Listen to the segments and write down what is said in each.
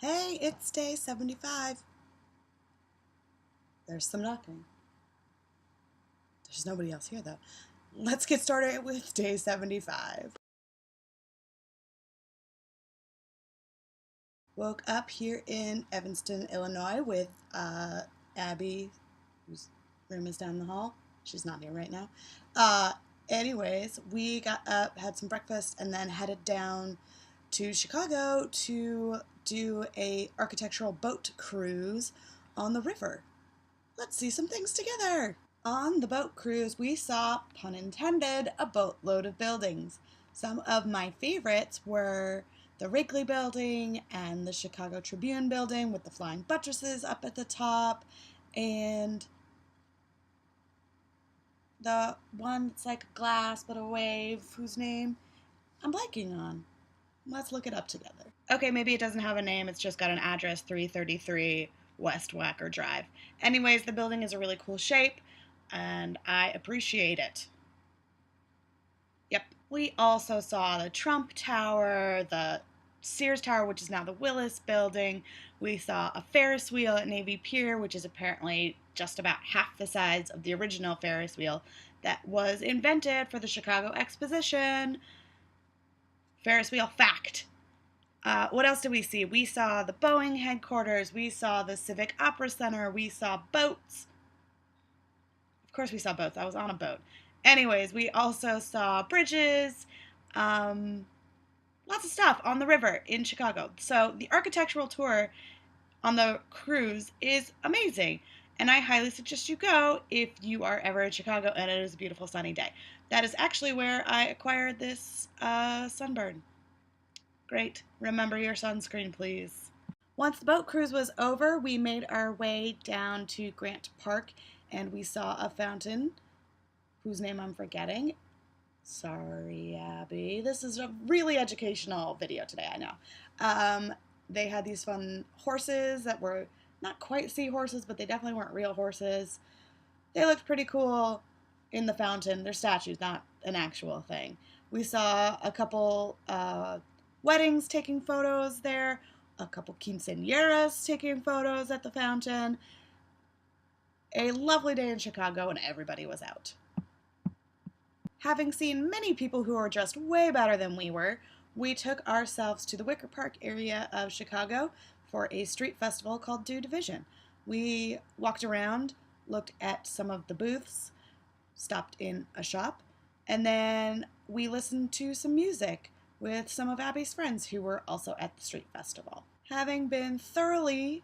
Hey, it's day 75. There's some knocking. There's nobody else here, though. Let's get started with day 75. Woke up here in Evanston, Illinois with Abby, whose room is down the hall. She's not here right now. Anyways, we got up, had some breakfast, and then headed down to Chicago to do a architectural boat cruise on the river. Let's see some things together. On the boat cruise, we saw, pun intended, a boatload of buildings. Some of my favorites were the Wrigley Building and the Chicago Tribune Building with the flying buttresses up at the top, and the one that's like glass but a wave, whose name I'm blanking on. Let's look it up together. Okay, maybe it doesn't have a name, it's just got an address, 333 West Wacker Drive. Anyways, the building is a really cool shape, and I appreciate it. Yep. We also saw the Trump Tower, the Sears Tower, which is now the Willis Building. We saw a Ferris wheel at Navy Pier, which is apparently just about half the size of the original Ferris wheel that was invented for the Chicago Exposition. Ferris wheel fact. What else did we see? We saw the Boeing headquarters. We saw the Civic Opera Center. We saw boats. Of course we saw boats. I was on a boat. Anyways, we also saw bridges. Lots of stuff on the river in Chicago. So the architectural tour on the cruise is amazing. And I highly suggest you go if you are ever in Chicago and it is a beautiful sunny day. That is actually where I acquired this sunburn. Great. Remember your sunscreen, please. Once the boat cruise was over, we made our way down to Grant Park, and we saw a fountain whose name I'm forgetting. Sorry, Abby. This is a really educational video today, I know. They had these fun horses that were not quite seahorses, but they definitely weren't real horses. They looked pretty cool in the fountain. They're statues, not an actual thing. We saw a couple weddings taking photos there, a couple quinceañeras taking photos at the fountain. A lovely day in Chicago, and everybody was out. Having seen many people who are just way better than we were, we took ourselves to the Wicker Park area of Chicago for a street festival called Do Division. We walked around, looked at some of the booths, stopped in a shop, and then we listened to some music with some of Abby's friends who were also at the street festival. Having been thoroughly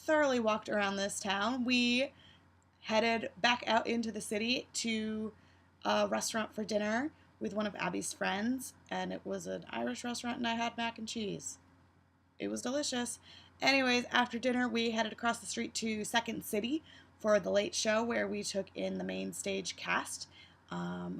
walked around this town, we headed back out into the city to a restaurant for dinner with one of Abby's friends, and it was an Irish restaurant, and I had mac and cheese. It was delicious. Anyways, after dinner, we headed across the street to Second City for the late show, where we took in the main stage cast,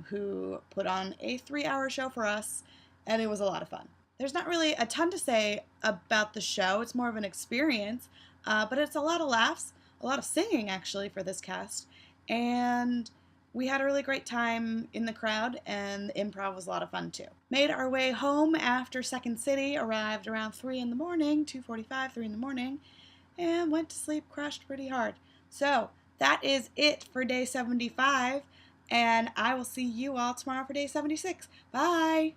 who put on a 3-hour show for us, and it was a lot of fun. There's not really a ton to say about the show. It's more of an experience, but it's a lot of laughs, a lot of singing, actually, for this cast, and we had a really great time in the crowd, and the improv was a lot of fun, too. Made our way home after Second City, arrived around 3 in the morning, 2:45, 3 in the morning, and went to sleep, crashed pretty hard. So, that is it for day 75, and I will see you all tomorrow for day 76. Bye!